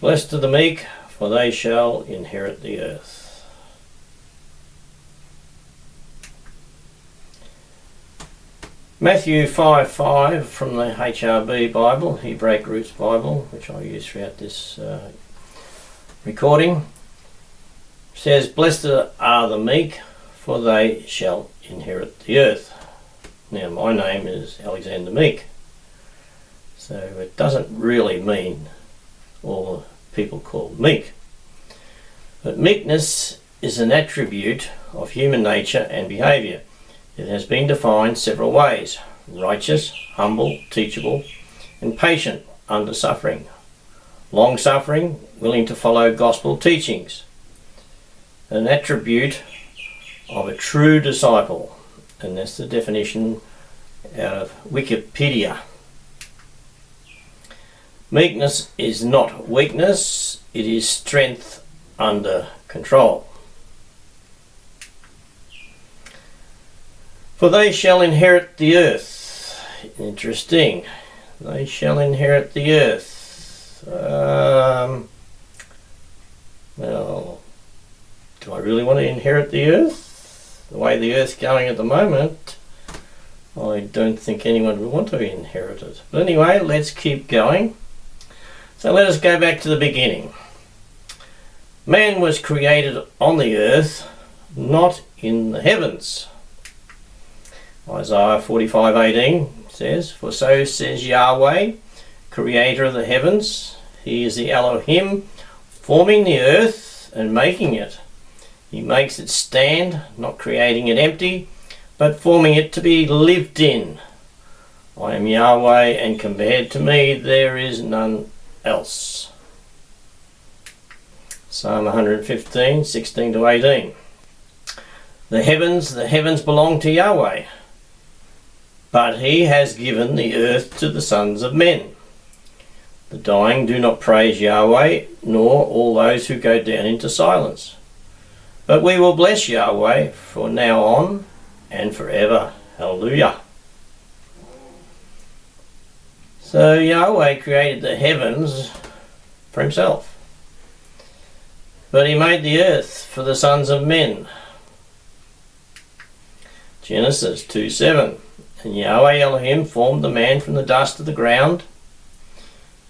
Blessed are the meek, for they shall inherit the earth. Mathew 5:5 from the HRB Bible, Hebraic Roots Bible, which I use throughout this recording, says, "Blessed are the meek, for they shall inherit the earth." Now, my name is Alexander Meek, so it doesn't really mean all the people called meek. But meekness is an attribute of human nature and behaviour. It has been defined several ways: righteous, humble, teachable, and patient under suffering. Long-suffering, willing to follow gospel teachings. An attribute of a true disciple. And that's the definition out of Wikipedia. Meekness is not weakness, it is strength under control. For they shall inherit the earth. Interesting. They shall inherit the earth. Well, do I really want to inherit the earth? The way the earth's going at the moment, I don't think anyone would want to inherit it. But anyway, let's keep going. So let us go back to the beginning. Man was created on the earth, not in the heavens. Isaiah 45:18 says, "For so says Yahweh, creator of the heavens, he is the Elohim, forming the earth and making it. He makes it stand, not creating it empty, but forming it to be lived in. I am Yahweh, and compared to me there is none else." Psalm 115, 16-18. The heavens belong to Yahweh, but he has given the earth to the sons of men. The dying do not praise Yahweh, nor all those who go down into silence. But we will bless Yahweh from now on and forever. Hallelujah. So Yahweh created the heavens for himself, but he made the earth for the sons of men. Genesis 2:7. And Yahweh Elohim formed the man from the dust of the ground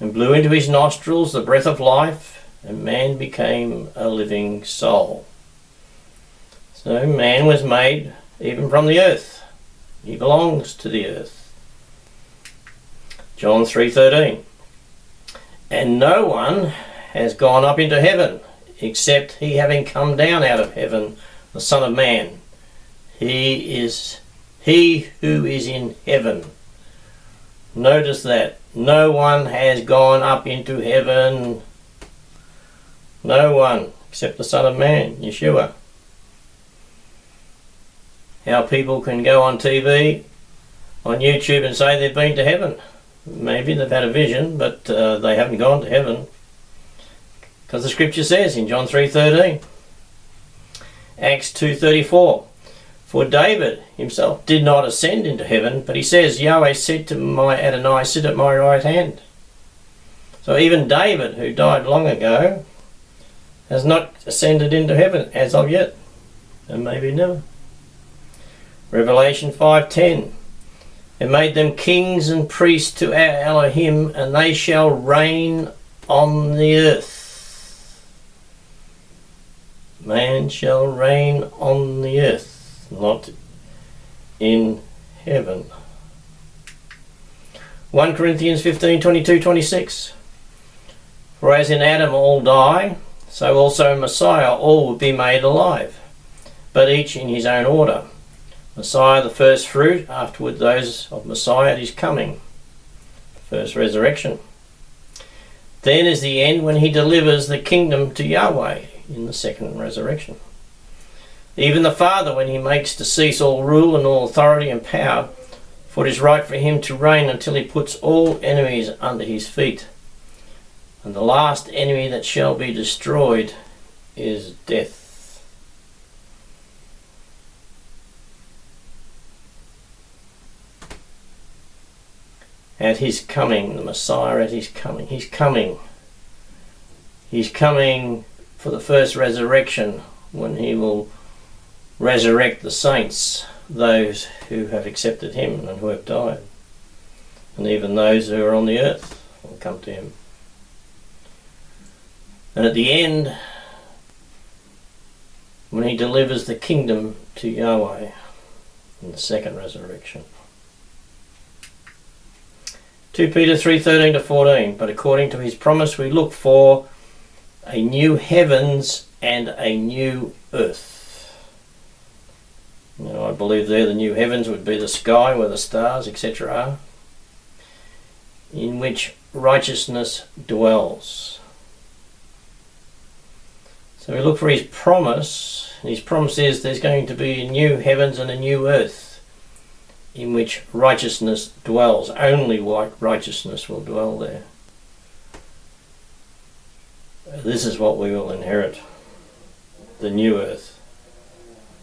and blew into his nostrils the breath of life, and man became a living soul. So man was made even from the earth. He belongs to the earth. John 3:13. And no one has gone up into heaven except he having come down out of heaven, the Son of Man. He who is in heaven. Notice that. No one has gone up into heaven. No one except the Son of Man, Yeshua. How people can go on TV, on YouTube, and say they've been to heaven. Maybe they've had a vision, but they haven't gone to heaven. Because the scripture says in John 3:13. Acts 2:34. For David himself did not ascend into heaven, but he says, Yahweh said to my Adonai, sit at my right hand. So even David, who died long ago, has not ascended into heaven as of yet, and maybe never. Revelation 5:10. And made them kings and priests to our Elohim, and they shall reign on the earth. Man shall reign on the earth, not in heaven. 1 Corinthians 15:22-26. For as in Adam all die, so also in Messiah all will be made alive, but each in his own order. Messiah the first fruit, afterward those of Messiah at his coming. First resurrection. Then is the end when he delivers the kingdom to Yahweh in the second resurrection. Even the Father when he makes to cease all rule and all authority and power, for it is right for him to reign until he puts all enemies under his feet. And the last enemy that shall be destroyed is death. At his coming, the Messiah at his coming. He's coming He's coming for the first resurrection, when he will resurrect the saints, those who have accepted him and who have died. And even those who are on the earth will come to him. And at the end, when he delivers the kingdom to Yahweh in the second resurrection. 2 Peter 3:13-14, but according to his promise we look for a new heavens and a new earth. Now, I believe there the new heavens would be the sky where the stars, etc. are, in which righteousness dwells. So we look for his promise. His promise is there's going to be a new heavens and a new earth in which righteousness dwells. Only righteousness will dwell there. This is what we will inherit, the new earth.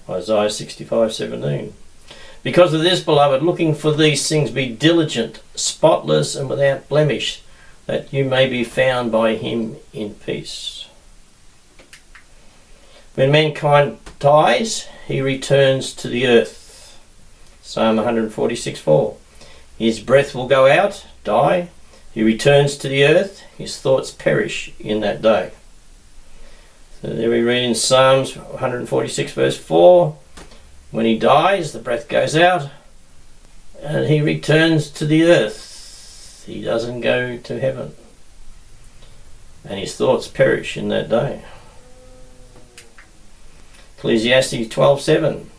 Isaiah 65:17. Because of this, beloved, looking for these things, be diligent, spotless and without blemish, that you may be found by him in peace. When mankind dies, he returns to the earth. Psalm 146:4. His breath will go out, die. He returns to the earth. His thoughts perish in that day. So there we read in Psalms 146 verse 4. When he dies, the breath goes out and he returns to the earth. He doesn't go to heaven. And his thoughts perish in that day. Ecclesiastes 12:7.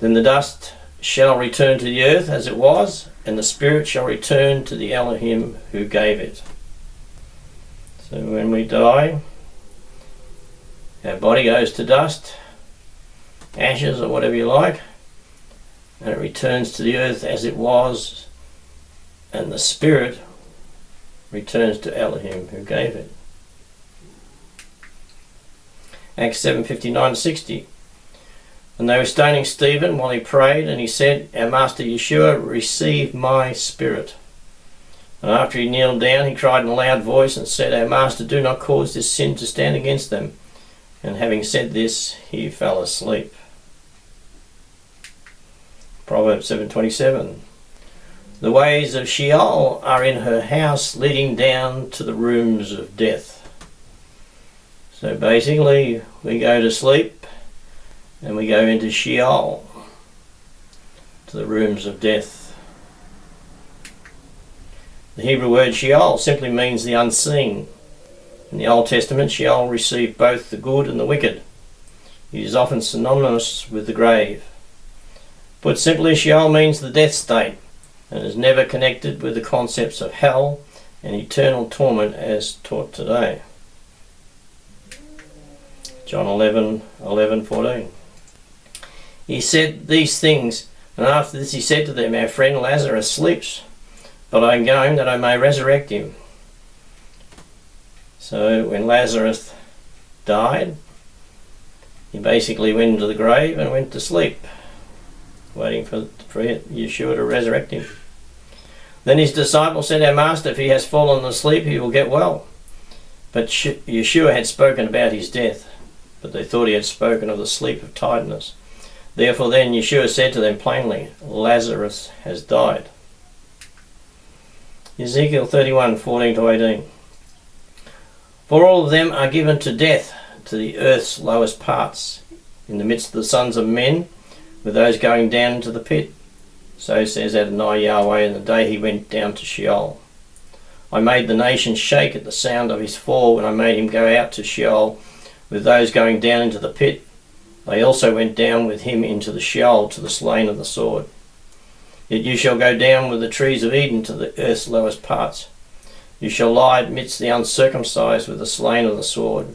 Then the dust shall return to the earth as it was, and the spirit shall return to the Elohim who gave it. So when we die, our body goes to dust, ashes or whatever you like, and it returns to the earth as it was, and the spirit returns to Elohim who gave it. Acts 7:59-60. And they were stoning Stephen while he prayed, and he said, Our Master Yeshua, receive my spirit. And after he kneeled down, he cried in a loud voice and said, Our Master, do not cause this sin to stand against them. And having said this, he fell asleep. Proverbs 7:27. The ways of Sheol are in her house, leading down to the rooms of death. So basically, we go to sleep, and we go into Sheol, to the rooms of death. The Hebrew word Sheol simply means the unseen. In the Old Testament, Sheol received both the good and the wicked. It is often synonymous with the grave. Put simply, Sheol means the death state, and is never connected with the concepts of hell and eternal torment as taught today. John 11:14. He said these things, and after this he said to them, Our friend Lazarus sleeps, but I am going that I may resurrect him. So when Lazarus died, he basically went into the grave and went to sleep, waiting for Yeshua to resurrect him. Then his disciples said, Our Master, if he has fallen asleep, he will get well. But Yeshua had spoken about his death, but they thought he had spoken of the sleep of tiredness. Therefore then Yeshua said to them plainly, Lazarus has died. Ezekiel 31:14-18. For all of them are given to death, to the earth's lowest parts, in the midst of the sons of men, with those going down into the pit. So says Adonai Yahweh, in the day he went down to Sheol. I made the nations shake at the sound of his fall when I made him go out to Sheol, with those going down into the pit. They also went down with him into the Sheol, to the slain of the sword. Yet you shall go down with the trees of Eden to the earth's lowest parts. You shall lie amidst the uncircumcised with the slain of the sword.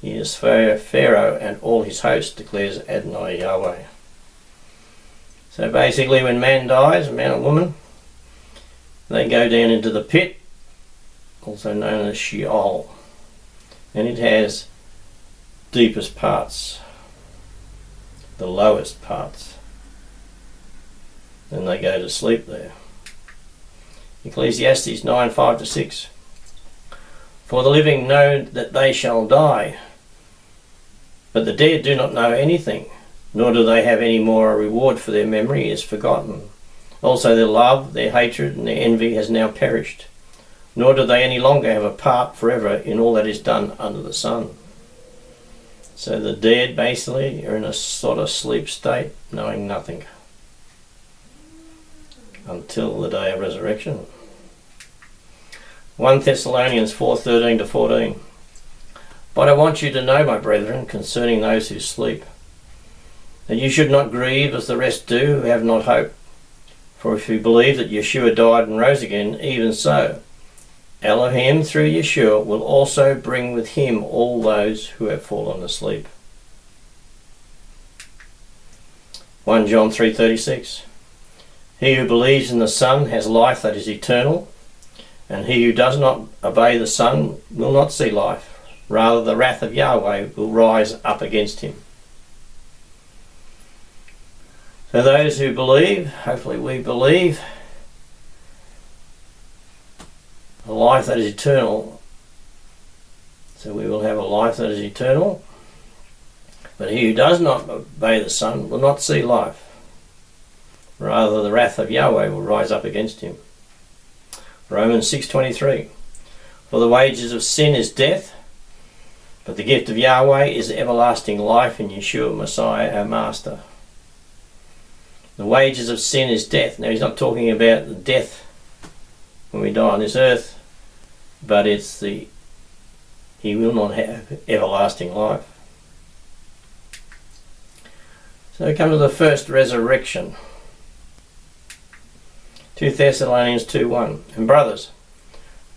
He is Pharaoh and all his host, declares Adonai Yahweh. So basically when man dies, a man or woman, they go down into the pit, also known as Sheol. And it has deepest parts, the lowest parts. Then they go to sleep there. Ecclesiastes 9:5-6. For the living know that they shall die, but the dead do not know anything, nor do they have any more a reward, for their memory is forgotten. Also their love, their hatred, and their envy has now perished, nor do they any longer have a part forever in all that is done under the sun. So the dead basically are in a sort of sleep state, knowing nothing, until the day of resurrection. 1 Thessalonians 4:13-14. But I want you to know, my brethren, concerning those who sleep, that you should not grieve as the rest do who have not hope. For if you believe that Yeshua died and rose again, even so, Elohim through Yeshua will also bring with him all those who have fallen asleep. 1 John 3:36. He who believes in the Son has life that is eternal, and he who does not obey the Son will not see life. Rather, the wrath of Yahweh will rise up against him. So those who believe, hopefully we believe, a life that is eternal. So we will have a life that is eternal. But he who does not obey the Son will not see life. Rather, the wrath of Yahweh will rise up against him. Romans 6:23. For the wages of sin is death, but the gift of Yahweh is everlasting life in Yeshua Messiah our Master. The wages of sin is death. Now he's not talking about the death when we die on this earth, but it's he will not have everlasting life. So we come to the first resurrection. 2 Thessalonians 2:1. And brothers,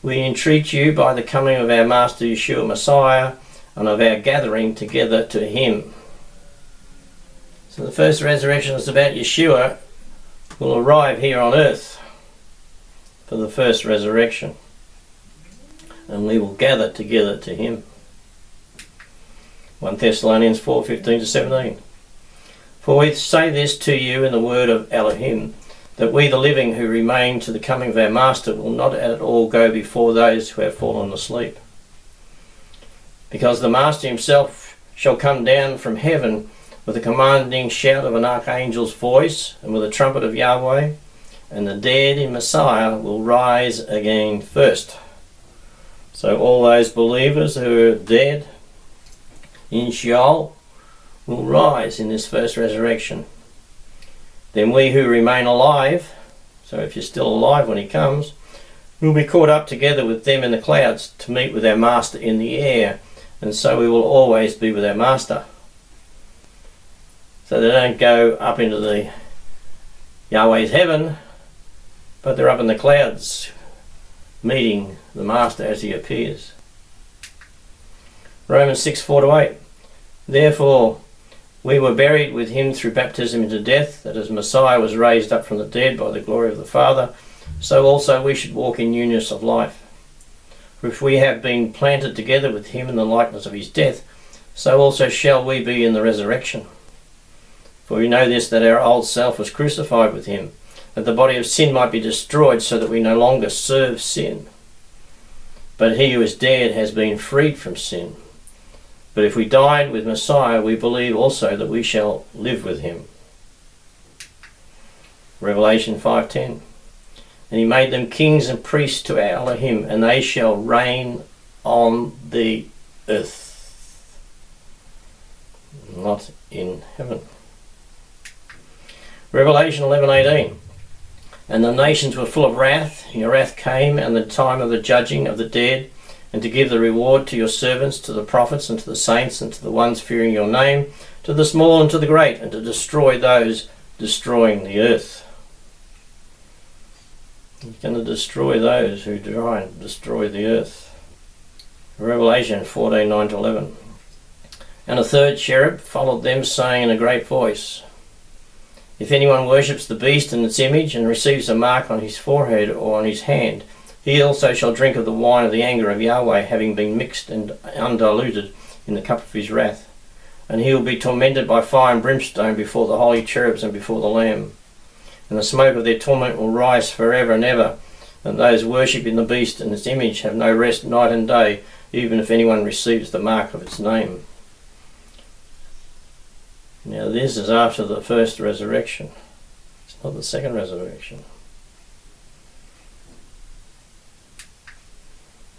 we entreat you by the coming of our Master Yeshua Messiah and of our gathering together to him. So the first resurrection is about Yeshua will arrive here on earth for the first resurrection, and we will gather together to him. 1 Thessalonians 4:15-17. For we say this to you in the word of Elohim, that we the living who remain to the coming of our Master will not at all go before those who have fallen asleep. Because the Master himself shall come down from heaven with a commanding shout of an archangel's voice and with a trumpet of Yahweh, and the dead in Messiah will rise again first. So all those believers who are dead in Sheol will rise in this first resurrection. Then we who remain alive, so if you're still alive when he comes, will be caught up together with them in the clouds to meet with our Master in the air, and so we will always be with our Master. So they don't go up into the Yahweh's heaven, but they're up in the clouds meeting the Master as he appears. Romans 6:4-8. Therefore we were buried with him through baptism into death, that as Messiah was raised up from the dead by the glory of the Father, so also we should walk in newness of life. For if we have been planted together with him in the likeness of his death, so also shall we be in the resurrection. For we know this, that our old self was crucified with him, that the body of sin might be destroyed, so that we no longer serve sin. But he who is dead has been freed from sin. But if we died with Messiah, we believe also that we shall live with him. Revelation 5:10. And he made them kings and priests to our Elohim, and they shall reign on the earth, not in heaven. Revelation 11:18. And the nations were full of wrath. Your wrath came, and the time of the judging of the dead, and to give the reward to your servants, to the prophets, and to the saints, and to the ones fearing your name, to the small and to the great, and to destroy those destroying the earth. He's going to destroy those who try and destroy the earth. Revelation 14:9-11. And a third cherub followed them, saying in a great voice, If anyone worships the beast and its image, and receives a mark on his forehead or on his hand, he also shall drink of the wine of the anger of Yahweh, having been mixed and undiluted in the cup of his wrath. And he will be tormented by fire and brimstone before the holy cherubs and before the Lamb. And the smoke of their torment will rise forever and ever. and those worshipping the beast and its image have no rest night and day, even if anyone receives the mark of its name. Now this is after the first resurrection. It's not the second resurrection.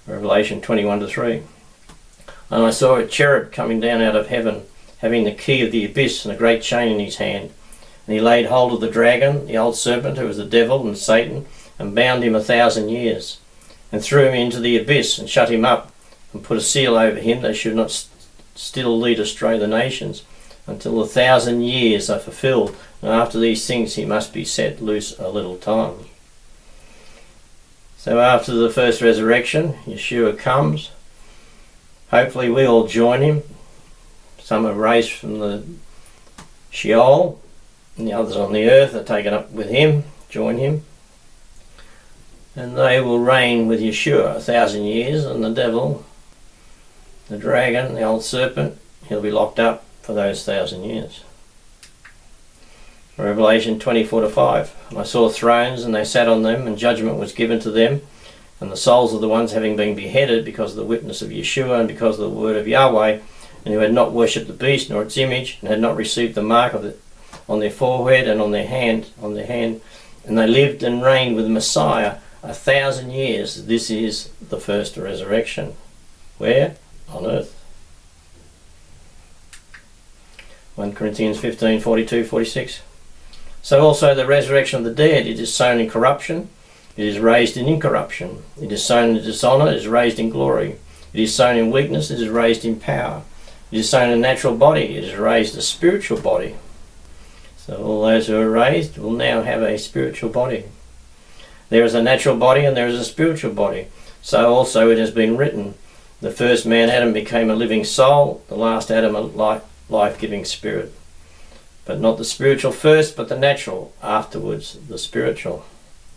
Revelation 21-3. And I saw a cherub coming down out of heaven, having the key of the abyss and a great chain in his hand. And he laid hold of the dragon, the old serpent, who was the devil and Satan, and bound him 1,000 years, and threw him into the abyss, and shut him up, and put a seal over him, that he should not still lead astray the nations, until the 1,000 years are fulfilled, and after these things he must be set loose a little time. So after the first resurrection, Yeshua comes. Hopefully we all join him. Some are raised from the Sheol, and the others on the earth are taken up with him, join him. And they will reign with Yeshua 1,000 years, and the devil, the dragon, the old serpent, he'll be locked up for those 1,000 years. Revelation 24-5. And I saw thrones, and they sat on them, and judgment was given to them, and the souls of the ones having been beheaded because of the witness of Yeshua and because of the word of Yahweh, and who had not worshipped the beast nor its image, and had not received the mark of it on their forehead and on their hand, and they lived and reigned with Messiah 1,000 years. This is the first resurrection. Where? On earth. 1 Corinthians 15:42-46. So also the resurrection of the dead, it is sown in corruption, it is raised in incorruption. It is sown in dishonour, it is raised in glory. It is sown in weakness, it is raised in power. It is sown a natural body, it is raised a spiritual body. So all those who are raised will now have a spiritual body. There is a natural body and there is a spiritual body. So also it has been written, the first man Adam became a living soul, the last Adam a life-giving spirit. But not the spiritual first, but the natural, afterwards the spiritual.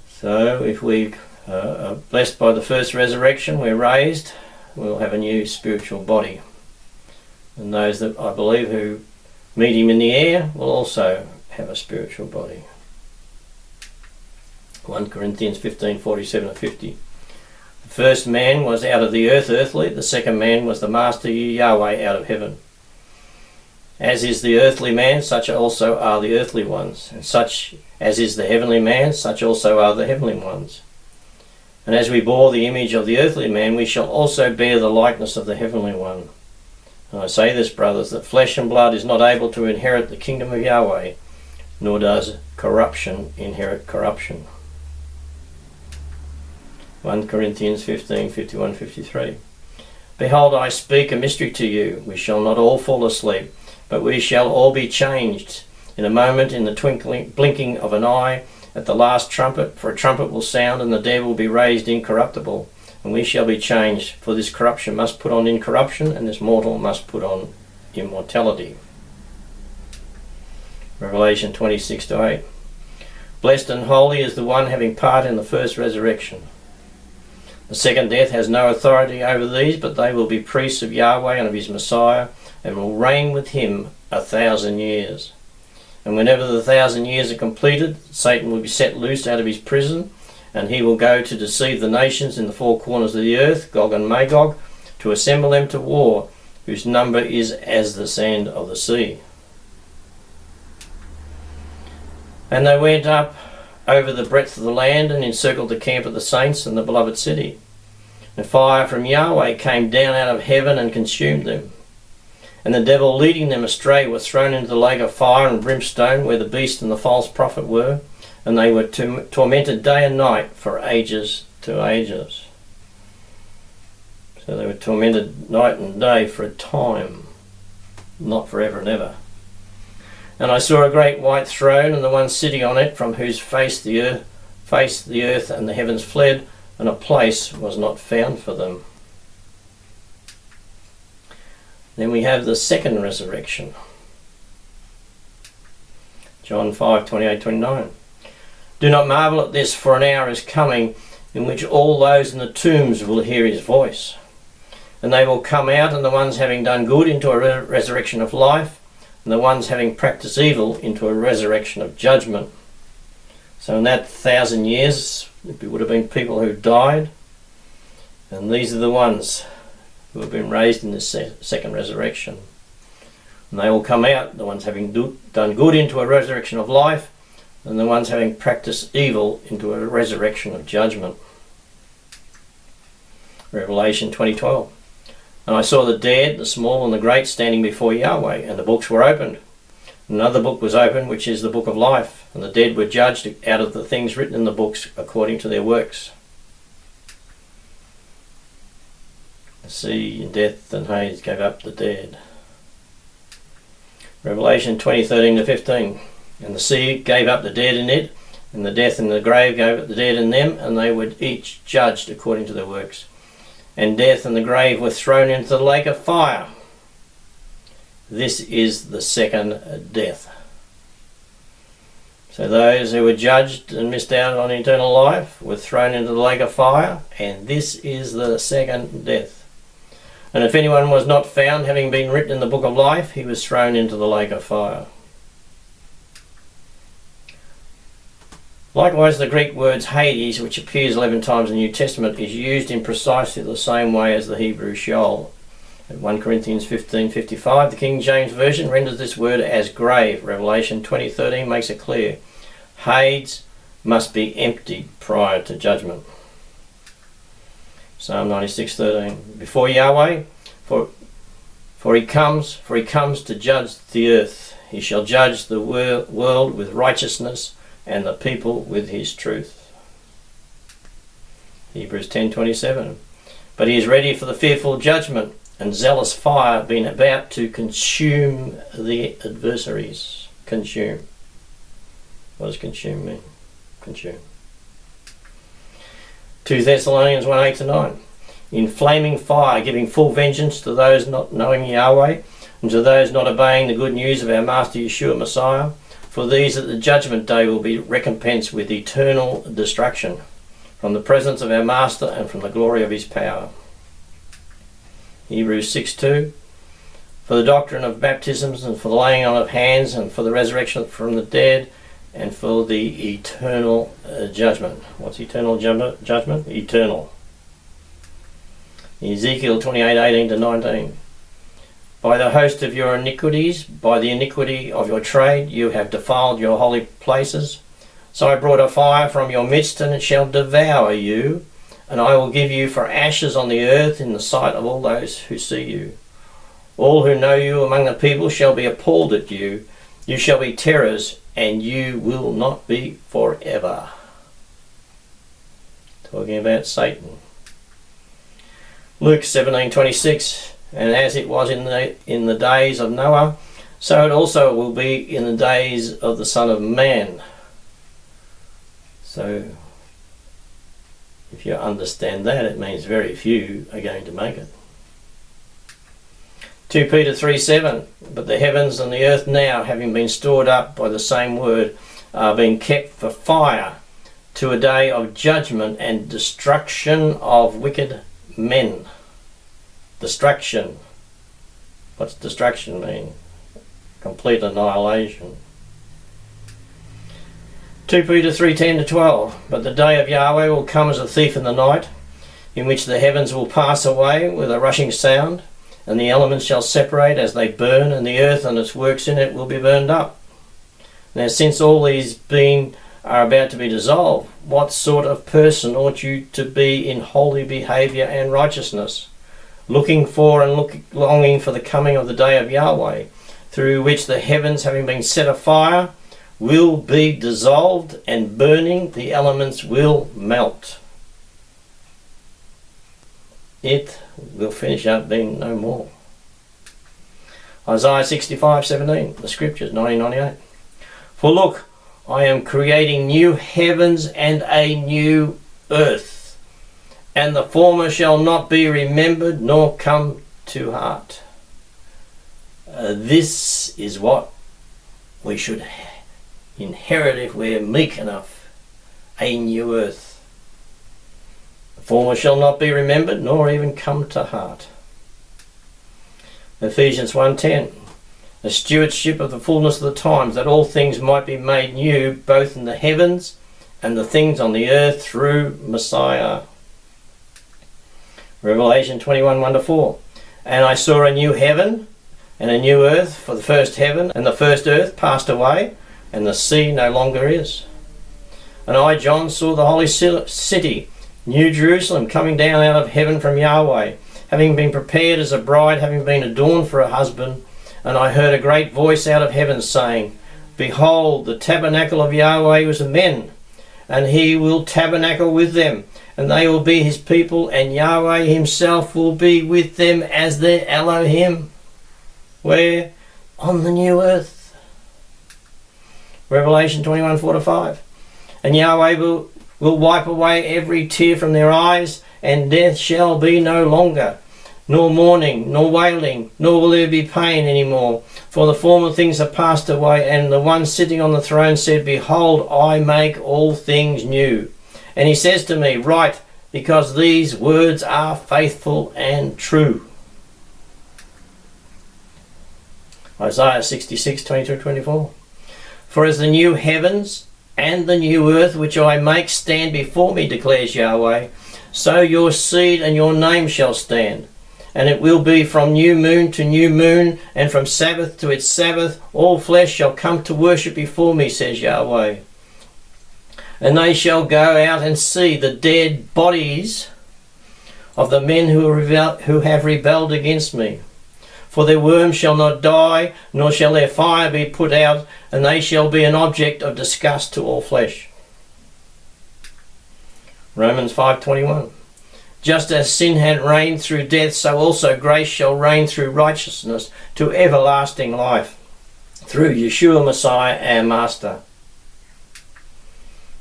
So if we are blessed by the first resurrection, we're raised, we'll have a new spiritual body. And those that I believe who meet him in the air will also have a spiritual body. 1 Corinthians 15:47-50. The first man was out of the earth, earthly. The second man was the master Yahweh out of heaven. As is the earthly man, such also are the earthly ones. And such as is the heavenly man, such also are the heavenly ones. And as we bore the image of the earthly man, we shall also bear the likeness of the heavenly one. And I say this, brothers, that flesh and blood is not able to inherit the kingdom of Yahweh, nor does corruption inherit corruption. 1 Corinthians 15:51-53. Behold, I speak a mystery to you. We shall not all fall asleep, but we shall all be changed in a moment, in the blinking of an eye, at the last trumpet. For a trumpet will sound, and the dead will be raised incorruptible, and we shall be changed. For this corruption must put on incorruption, and this mortal must put on immortality. Revelation 26-8. Blessed and holy is the one having part in the first resurrection. The second death has no authority over these, but they will be priests of Yahweh and of his Messiah, and will reign with him 1,000 years. And whenever the 1,000 years are completed, Satan will be set loose out of his prison, and he will go to deceive the nations in the four corners of the earth, Gog and Magog, to assemble them to war, whose number is as the sand of the sea. And they went up over the breadth of the land and encircled the camp of the saints and the beloved city. And fire from Yahweh came down out of heaven and consumed them. And the devil leading them astray was thrown into the lake of fire and brimstone, where the beast and the false prophet were, and they were tormented day and night for ages to ages. So they were tormented night and day for a time, not forever and ever. And I saw a great white throne, and the one sitting on it, from whose face the earth and the heavens fled, and a place was not found for them. Then we have the second resurrection. John 5:28-29. Do not marvel at this, for an hour is coming in which all those in the tombs will hear his voice. And they will come out, and the ones having done good into a resurrection of life, and the ones having practiced evil into a resurrection of judgment. So in that 1,000 years, It would have been people who died, and these are the ones who have been raised in this second resurrection. And they all come out, the ones having done good into a resurrection of life, and the ones having practiced evil into a resurrection of judgment. Revelation 20:12. And I saw the dead, the small and the great, standing before Yahweh, and the books were opened. Another book was opened, which is the book of life, and the dead were judged out of the things written in the books according to their works. The sea and death and Hades gave up the dead. Revelation 20:13-15. And the sea gave up the dead in it, and the death and the grave gave up the dead in them, and they were each judged according to their works. And death and the grave were thrown into the lake of fire. This is the second death. So those who were judged and missed out on eternal life were thrown into the lake of fire, and this is the second death. And if anyone was not found having been written in the book of life, he was thrown into the lake of fire. Likewise, the Greek words Hades, which appears 11 times in the New Testament, is used in precisely the same way as the Hebrew Sheol. In 1 Corinthians 15:55, the King James Version renders this word as grave. Revelation 20:13 makes it clear. Hades must be emptied prior to judgment. Psalm 96:13. Before Yahweh, for he comes to judge the earth. He shall judge the world with righteousness, and the people with his truth. Hebrews 10:27. But he is ready for the fearful judgment and zealous fire, being about to consume the adversaries. Consume. What does consume mean? Consume. 2 Thessalonians 1:8-9. In flaming fire, giving full vengeance to those not knowing Yahweh, and to those not obeying the good news of our Master Yeshua Messiah. For these at the judgment day will be recompensed with eternal destruction from the presence of our Master and from the glory of his power. Hebrews 6:2. For the doctrine of baptisms, and for the laying on of hands, and for the resurrection from the dead, and for the eternal judgment. What's eternal judgment? Eternal. Ezekiel 28:18-19. By the host of your iniquities, by the iniquity of your trade, you have defiled your holy places. So I brought a fire from your midst, and it shall devour you, and I will give you for ashes on the earth in the sight of all those who see you. All who know you among the people shall be appalled at you. You shall be terrors, and you will not be forever. Talking about Satan. Luke 17:26. And as it was in the days of Noah, so it also will be in the days of the Son of Man. So, if you understand that, it means very few are going to make it. 2 Peter 3:7. But the heavens and the earth now, having been stored up by the same word, are being kept for fire, to a day of judgment and destruction of wicked men. Destruction. What's destruction mean? Complete annihilation. 2 Peter 3:10-12. But the day of Yahweh will come as a thief in the night, in which the heavens will pass away with a rushing sound, and the elements shall separate as they burn, and the earth and its works in it will be burned up. Now since all these are about to be dissolved, what sort of person ought you to be in holy behaviour and righteousness, looking for and longing for the coming of the day of Yahweh, through which the heavens, having been set afire, will be dissolved, and burning the elements will melt. It will finish up being no more. Isaiah 65:17, the scriptures, 1998. For look, I am creating new heavens and a new earth, and the former shall not be remembered nor come to heart. This is what we should inherit if we're meek enough. A new earth. The former shall not be remembered nor even come to heart. Ephesians 1:10. The stewardship of the fullness of the times, that all things might be made new, both in the heavens and the things on the earth through Messiah. Revelation 21, 1-4. And I saw a new heaven and a new earth, for the first heaven and the first earth passed away, and the sea no longer is. And I, John, saw the holy city, New Jerusalem, coming down out of heaven from Yahweh, having been prepared as a bride, having been adorned for a husband. And I heard a great voice out of heaven saying, Behold, the tabernacle of Yahweh was with men, and he will tabernacle with them, and they will be his people, and Yahweh himself will be with them as their Elohim. Where? On the new earth. Revelation 21, 4-5. And Yahweh will wipe away every tear from their eyes, and death shall be no longer, nor mourning, nor wailing, nor will there be pain any more. For the former things are passed away. And the one sitting on the throne said, Behold, I make all things new. And he says to me, Write, because these words are faithful and true. Isaiah 66, 22-24. For as the new heavens and the new earth which I make stand before me, declares Yahweh, so your seed and your name shall stand. And it will be from new moon to new moon, and from Sabbath to its Sabbath, all flesh shall come to worship before me, says Yahweh. And they shall go out and see the dead bodies of the men who have rebelled against me. For their worm shall not die, nor shall their fire be put out, and they shall be an object of disgust to all flesh. Romans 5:21. Just as sin had reigned through death, so also grace shall reign through righteousness to everlasting life, through Yeshua Messiah our Master.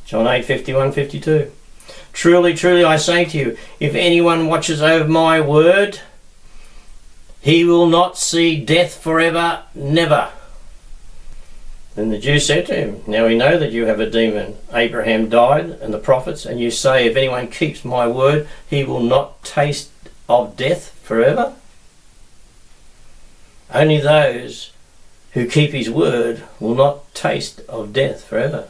John 8:51-52. Truly, truly, I say to you, if anyone watches over my word, he will not see death forever, never. Then the Jews said to him, Now we know that you have a demon. Abraham died, and the prophets, and you say, If anyone keeps my word, he will not taste of death forever? Only those who keep his word will not taste of death forever.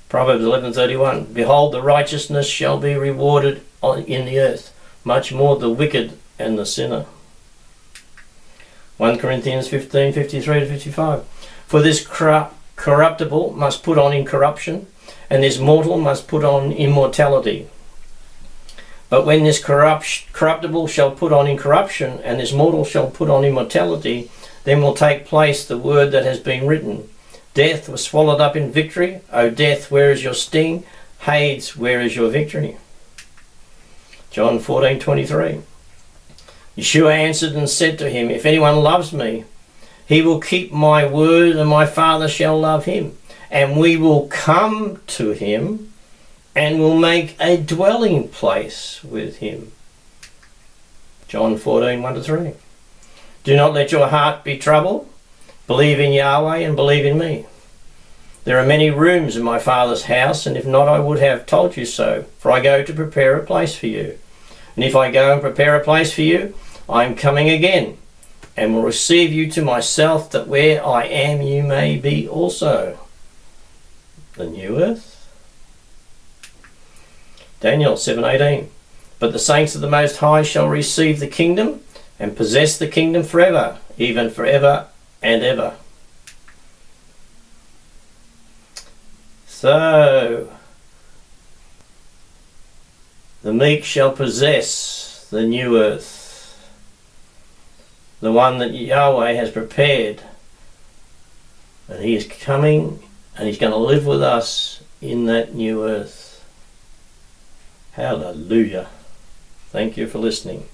Proverbs 11:31. Behold, the righteousness shall be rewarded in the earth, much more the wicked and the sinner. 1 Corinthians 15:53-55. For this corruptible must put on incorruption, and this mortal must put on immortality. But when this corruptible shall put on incorruption, and this mortal shall put on immortality, then will take place the word that has been written. Death was swallowed up in victory. O death, where is your sting? Hades, where is your victory? John 14:23. Yeshua answered and said to him, If anyone loves me, he will keep my word, and my Father shall love him. And we will come to him, and will make a dwelling place with him. John 14:1-3. Do not let your heart be troubled. Believe in Yahweh and believe in me. There are many rooms in my Father's house, and if not, I would have told you so. For I go to prepare a place for you. And if I go and prepare a place for you, I am coming again, and will receive you to myself, that where I am you may be also. The new earth. Daniel 7:18. But the saints of the Most High shall receive the kingdom, and possess the kingdom forever, even forever and ever. So, the meek shall possess the new earth, the one that Yahweh has prepared. And he is coming, and he's going to live with us in that new earth. Hallelujah. Thank you for listening.